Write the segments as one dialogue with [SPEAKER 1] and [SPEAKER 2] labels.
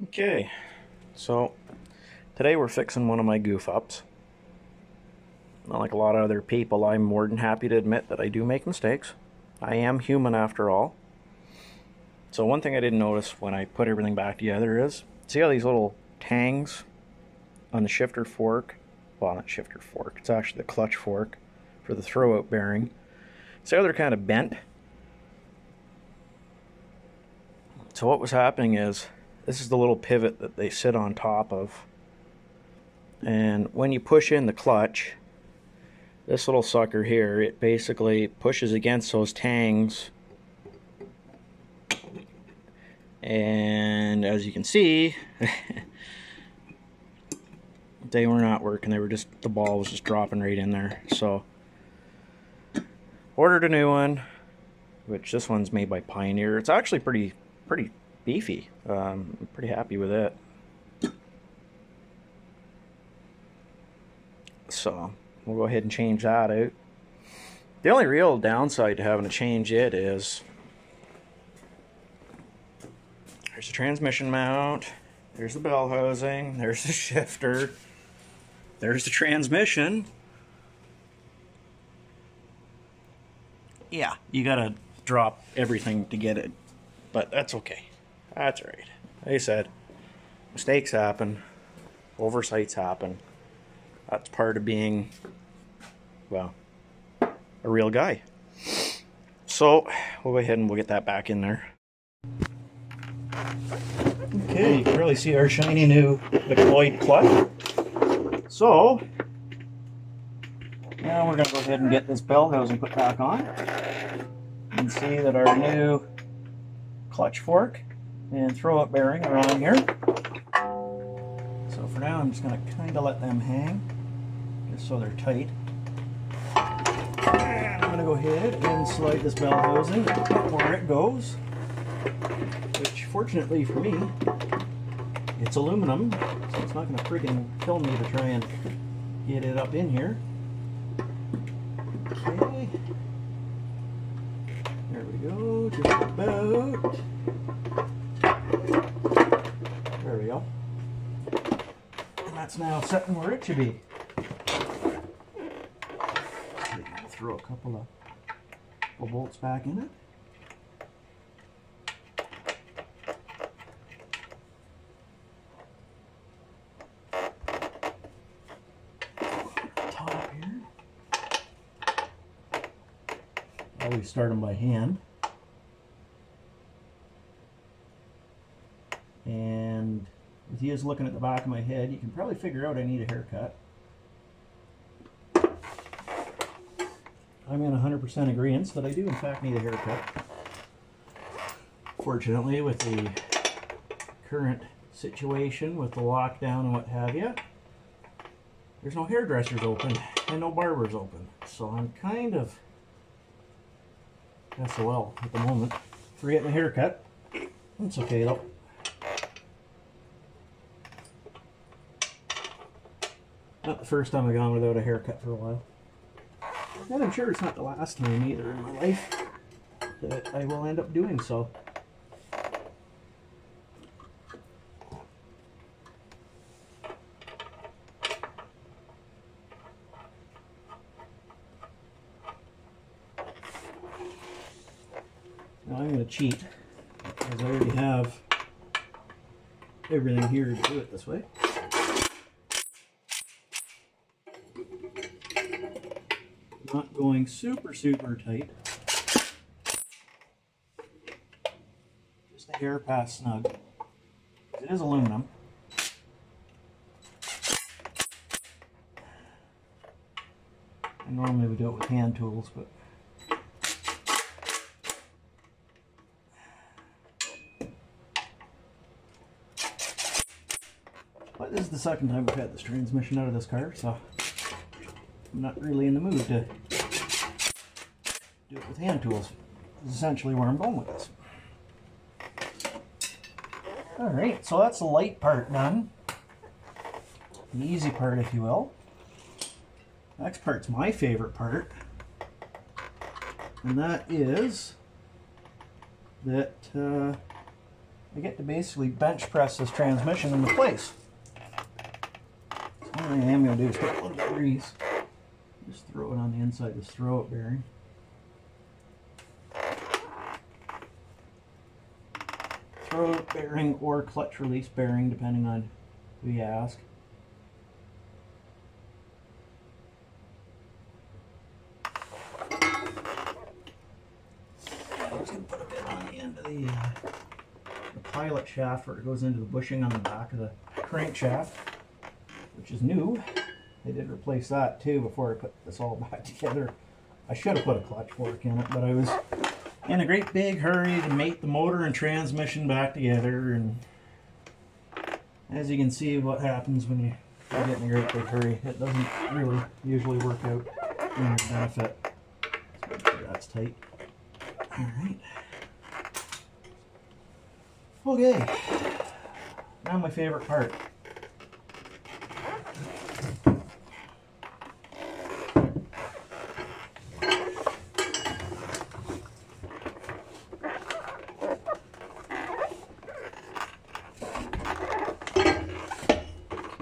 [SPEAKER 1] Okay, so today we're fixing one of my goof ups. Not like a lot of other people, I'm more than happy to admit that I do make mistakes. I am human after all. So one thing I didn't notice when I put everything back together is, see how these little tangs on the shifter fork, well, not shifter fork, it's actually the clutch fork for the throwout bearing. See how they're kind of bent? So what was happening is, this is the little pivot that they sit on top of. And when you push in the clutch, this little sucker here, it basically pushes against those tangs. And as you can see, they were not working. They were just, the ball was just dropping right in there. So, ordered a new one, which this one's made by Pioneer. It's actually pretty beefy. I'm pretty happy with it. So we'll go ahead and change that out. The only real downside to having to change it is there's the transmission mount, there's the bell housing, there's the shifter, there's the transmission. Yeah, you gotta drop everything to get it, but that's okay. That's alright. Like I said, mistakes happen, oversights happen. That's part of being, well, a real guy. So, we'll go ahead and we'll get that back in there. Okay, you can really see our shiny new McLeod clutch. So, now we're going to go ahead and get this bell housing put back on. You can see that our new clutch fork and throwout bearing are on here. So for now I'm just going to kind of let them hang, just so they're tight. And I'm going to go ahead and slide this bell housing where it goes, which fortunately for me, it's aluminum, so it's not going to freaking kill me to try and get it up in here. Okay, there we go, just about. There we go. And that's now sitting where it should be. Throw a couple of bolts back in it. Top here. Always start them by hand. And with you looking at the back of my head, you can probably figure out I need a haircut. I'm in 100% agreement that I do in fact need a haircut. Fortunately, with the current situation with the lockdown and what have you, there's no hairdressers open and no barbers open. So I'm kind of SOL at the moment for getting a haircut. It's okay though. Not the first time I've gone without a haircut for a while. And I'm sure it's not the last time either in my life that I will end up doing so. Now I'm going to cheat, because I already have everything here to do it this way. Not going super tight, just a hair past snug. It is aluminum. I normally would do it with hand tools, but this is the second time we've had this transmission out of this car, so I'm not really in the mood to do it with hand tools. This is essentially where I'm going with this. Alright, so that's the light part done. The easy part, if you will. Next part's my favorite part. And that is that I get to basically bench press this transmission into place. So what I am going to do is put a little bit of grease. Just throw it on the inside of this throw-it bearing. Throw-it bearing or clutch release bearing, depending on who you ask. I'm just going to put a bit on the end of the pilot shaft where it goes into the bushing on the back of the crankshaft, which is new. I did replace that too before I put this all back together. I should have put a clutch fork in it, but I was in a great big hurry to mate the motor and transmission back together, and as you can see what happens when you get in a great big hurry. It doesn't really usually work out in your benefit. So make sure that's tight. Alright. Okay. Now my favorite part.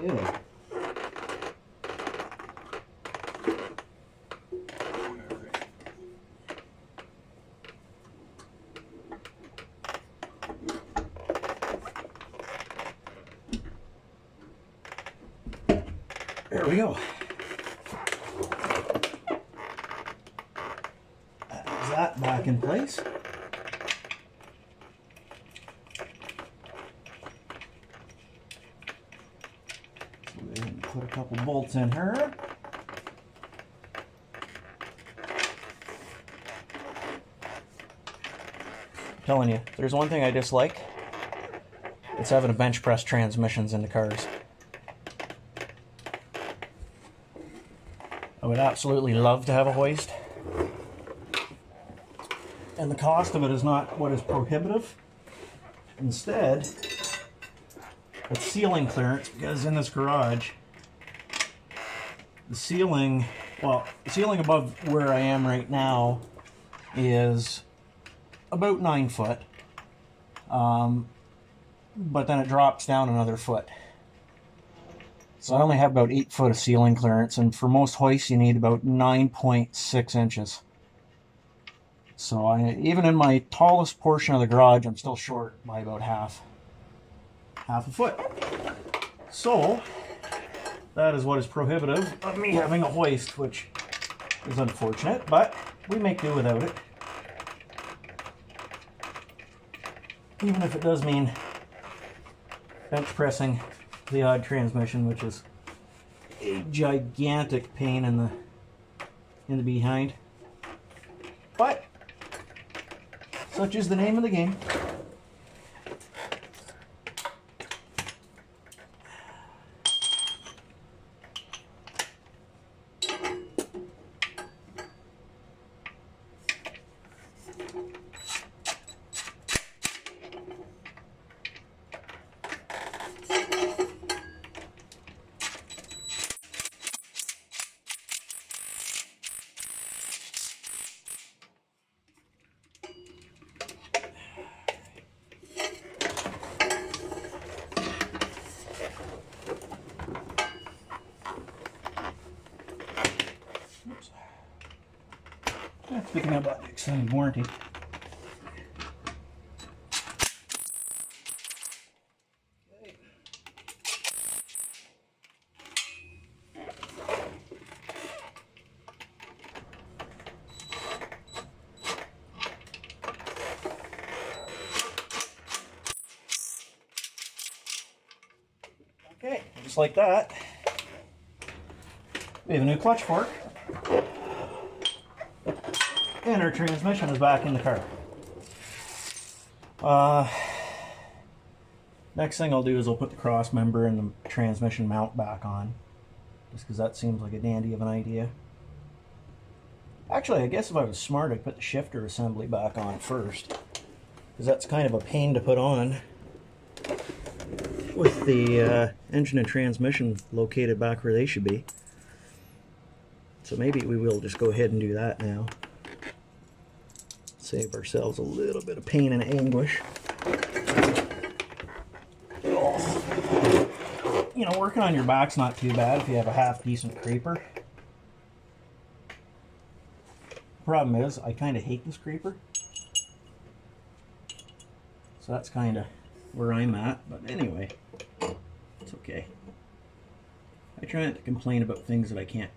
[SPEAKER 1] Okay. There we go. That's that back in place. So we're going to put a couple bolts in her. I'm telling you, if there's one thing I dislike, it's having to bench press transmissions into cars. I would absolutely love to have a hoist, and the cost of it is not what is prohibitive. Instead, it's ceiling clearance, because in this garage, the ceiling above where I am right now is about 9 foot, but then it drops down another foot. So I only have about 8 foot of ceiling clearance, and for most hoists you need about 9.6 inches. So even in my tallest portion of the garage, I'm still short by about half a foot. So that is what is prohibitive of me having a hoist, which is unfortunate, but we make do without it. Even if it does mean bench pressing the odd transmission, which is a gigantic pain in the behind. But such is the name of the game. Speaking about the extended warranty. Okay, just like that, we have a new clutch fork. And our transmission is back in the car. Next thing I'll do is I'll put the cross member and the transmission mount back on, just because that seems like a dandy of an idea. Actually, I guess if I was smart, I'd put the shifter assembly back on first, because that's kind of a pain to put on with the engine and transmission located back where they should be. So maybe we will just go ahead and do that now. Save ourselves a little bit of pain and anguish. you know, working on your back's not too bad if you have a half decent creeper. Problem is, I kind of hate this creeper. So that's kind of where I'm at. But anyway, it's okay. I try not to complain about things that I can't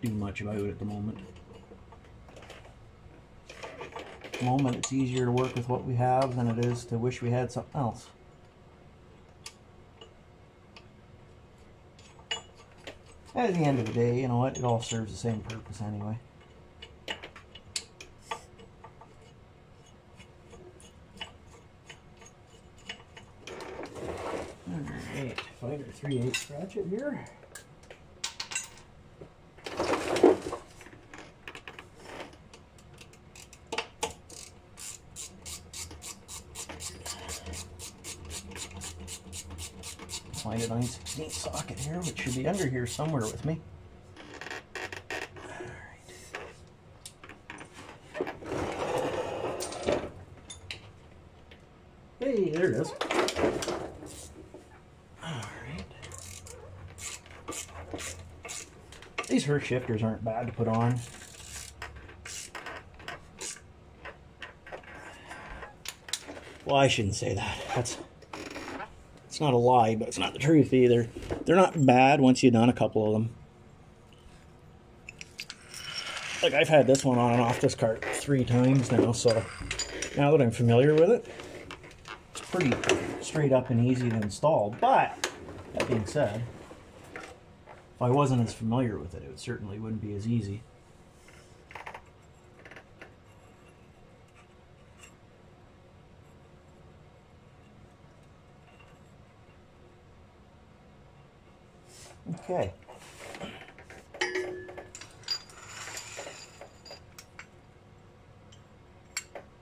[SPEAKER 1] do much about at the moment. At the moment, it's easier to work with what we have than it is to wish we had something else. At the end of the day, you know what? It all serves the same purpose anyway. Alright, find our 3/8 ratchet here. Find a 9/16 socket here, which should be under here somewhere with me. Alright. Hey, there it is. Alright. These Hurst shifters aren't bad to put on. Well, I shouldn't say that. It's not a lie, but it's not the truth either. They're not bad once you've done a couple of them. Like, I've had this one on and off this cart 3 times now, so now that I'm familiar with it, it's pretty straight up and easy to install. But, that being said, if I wasn't as familiar with it, it certainly wouldn't be as easy. Okay.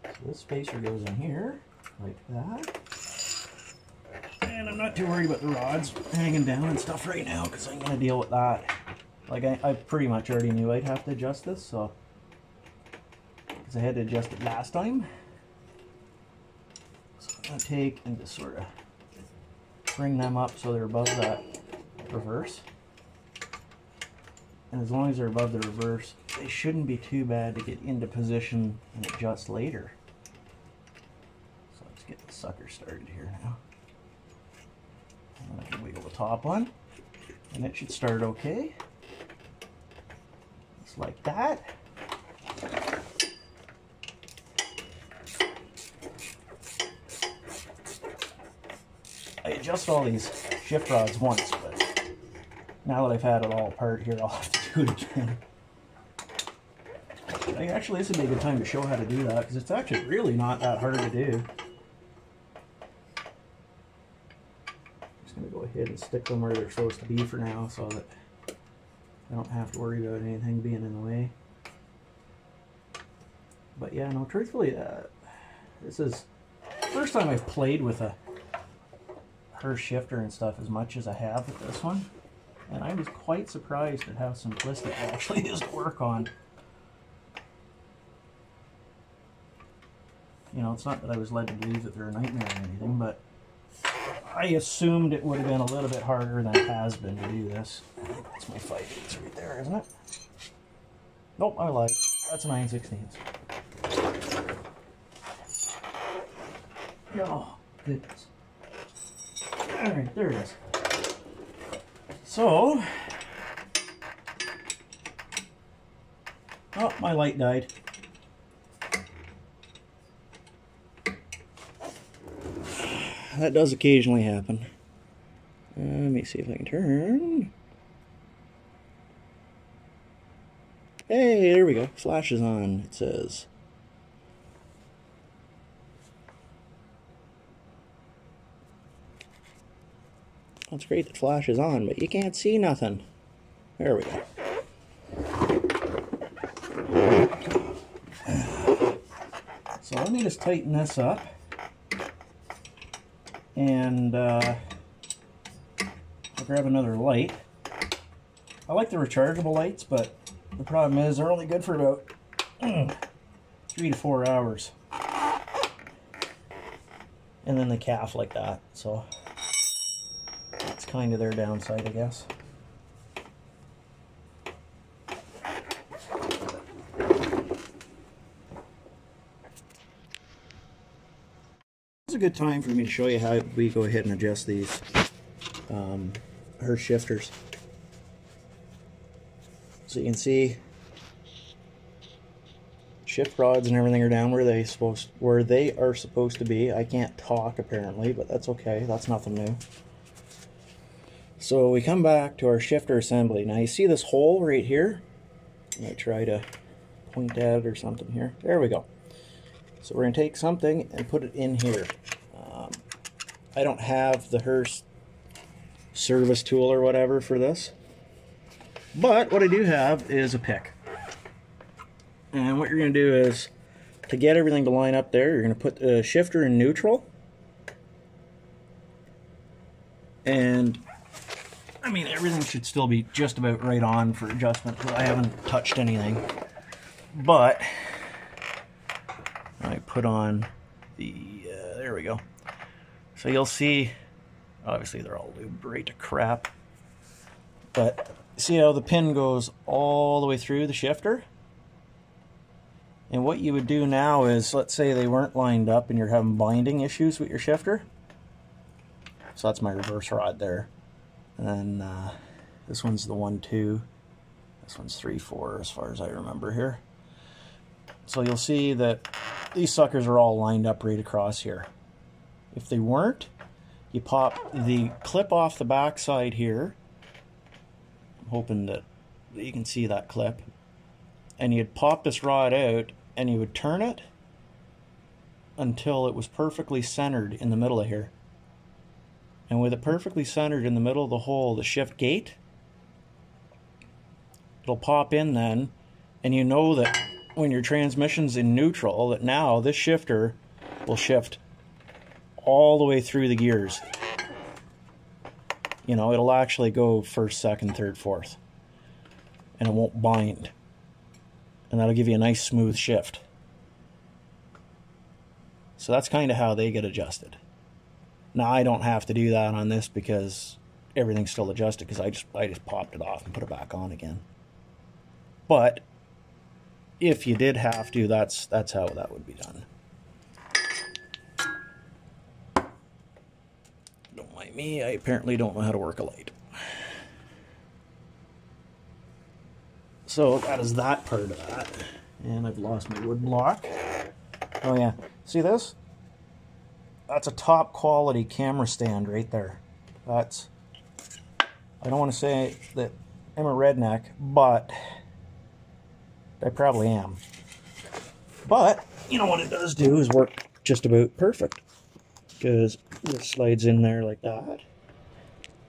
[SPEAKER 1] So this spacer goes in here, like that. And I'm not too worried about the rods hanging down and stuff right now, because I'm going to deal with that. Like, I pretty much already knew I'd have to adjust this, so... because I had to adjust it last time. So I'm going to take and just sort of bring them up so they're above that reverse. And as long as they're above the reverse, they shouldn't be too bad to get into position and adjust later. So let's get the sucker started here now. And then I can wiggle the top one, and it should start okay. Just like that. I adjust all these shift rods once, but now that I've had it all apart here, I'll have to do it again. Actually, this would be a good time to show how to do that, because it's actually really not that hard to do. Just going to go ahead and stick them where they're supposed to be for now, so that I don't have to worry about anything being in the way. But yeah, no, truthfully, this is the first time I've played with a Hurst shifter and stuff as much as I have with this one. And I was quite surprised at how simplistic it actually is to work on. You know, it's not that I was led to believe that they're a nightmare or anything, but I assumed it would have been a little bit harder than it has been to do this. I think that's my 5/8 right there, isn't it? Nope, I lied. That's a 9/16. Oh, goodness. Alright, there it is. So, oh, my light died. That does occasionally happen. Let me see if I can turn. Hey, there we go. Flash is on, it says. That's great that flash is on, but you can't see nothing. There we go. So let me just tighten this up. And I'll grab another light. I like the rechargeable lights, but the problem is they're only good for about 3 to 4 hours. And then they calf like that, so... kind of their downside, I guess. It's a good time for me to show you how we go ahead and adjust these Hurst shifters. So you can see shift rods and everything are down where they are supposed to be. I can't talk apparently, but that's okay. That's nothing new. So we come back to our shifter assembly. Now you see this hole right here? I'm going to try to point at it or something here. There we go. So we're going to take something and put it in here. I don't have the Hurst service tool or whatever for this, but what I do have is a pick. And what you're going to do is, to get everything to line up there, you're going to put the shifter in neutral. And I mean, everything should still be just about right on for adjustment, because I haven't touched anything. But I put on the, there we go. So you'll see, obviously they're all lubed right to crap. But see how the pin goes all the way through the shifter? And what you would do now is, let's say they weren't lined up and you're having binding issues with your shifter. So that's my reverse rod there. And then this one's the 1-2. This one's 3-4 as far as I remember here. So you'll see that these suckers are all lined up right across here. If they weren't, you pop the clip off the back side here. I'm hoping that you can see that clip. And you'd pop this rod out and you would turn it until it was perfectly centered in the middle of here. And with it perfectly centered in the middle of the hole, the shift gate, it'll pop in then, and you know that when your transmission's in neutral, that now this shifter will shift all the way through the gears. You know, it'll actually go first, second, third, fourth. And it won't bind. And that'll give you a nice smooth shift. So that's kind of how they get adjusted. Now I don't have to do that on this because everything's still adjusted, because I just popped it off and put it back on again. But if you did have to, that's how that would be done. Don't mind me, I apparently don't know how to work a light. So that is that part of that. And I've lost my wood block. Oh yeah, see this? That's a top quality camera stand right there. That's, I don't want to say that I'm a redneck, but I probably am. But, you know what it does do is work just about perfect. Because it slides in there like that.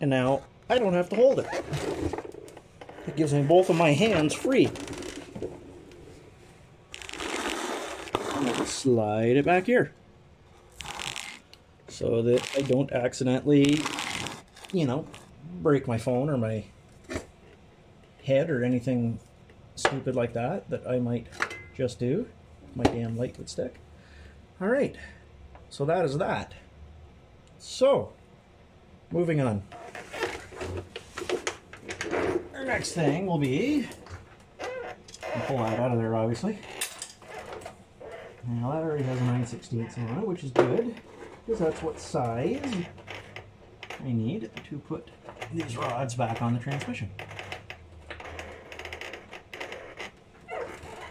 [SPEAKER 1] And now I don't have to hold it. It gives me both of my hands free. And I can slide it back here. So that I don't accidentally, you know, break my phone or my head or anything stupid like that I might just do. My damn light would stick. Alright, so that is that. So, moving on. Our next thing will be, I'll pull that out of there obviously. Now that already has a 9/16 on it, which is good, because that's what size I need to put these rods back on the transmission.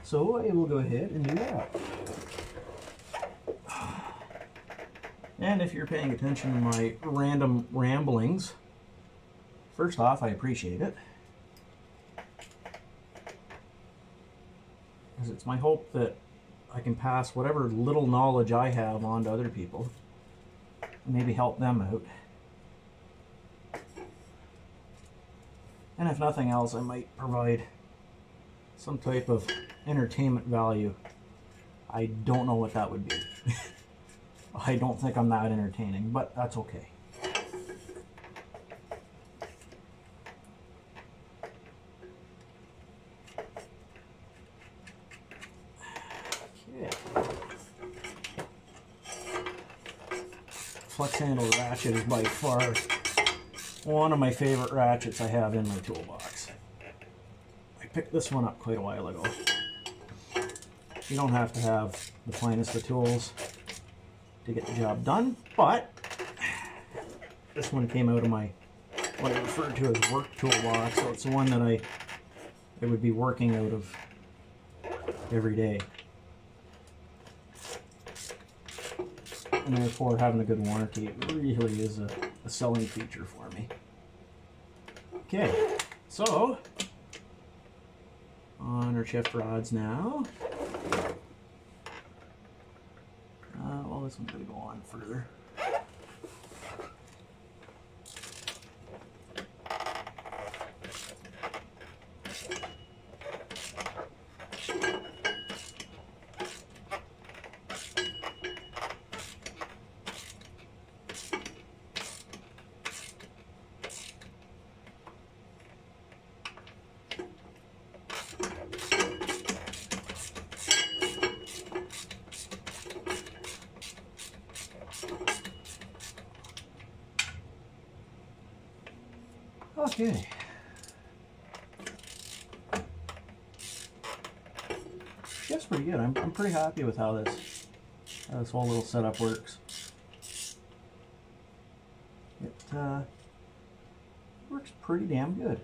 [SPEAKER 1] So I will go ahead and do that. And if you're paying attention to my random ramblings, first off, I appreciate it. Because it's my hope that I can pass whatever little knowledge I have on to other people. Maybe help them out. And if nothing else, I might provide some type of entertainment value. I don't know what that would be. I don't think I'm that entertaining, but that's okay. Okay. Flex handle ratchet is by far one of my favorite ratchets I have in my toolbox. I picked this one up quite a while ago. You don't have to have the finest of tools to get the job done, but this one came out of my, what I refer to as work toolbox, so it's the one that I would be working out of every day. And therefore, having a good warranty really is a selling feature for me. Okay, so on our shift rods now. Well, this one's going to go on further. Okay. That's pretty good. I'm pretty happy with how this whole little setup works. It works pretty damn good.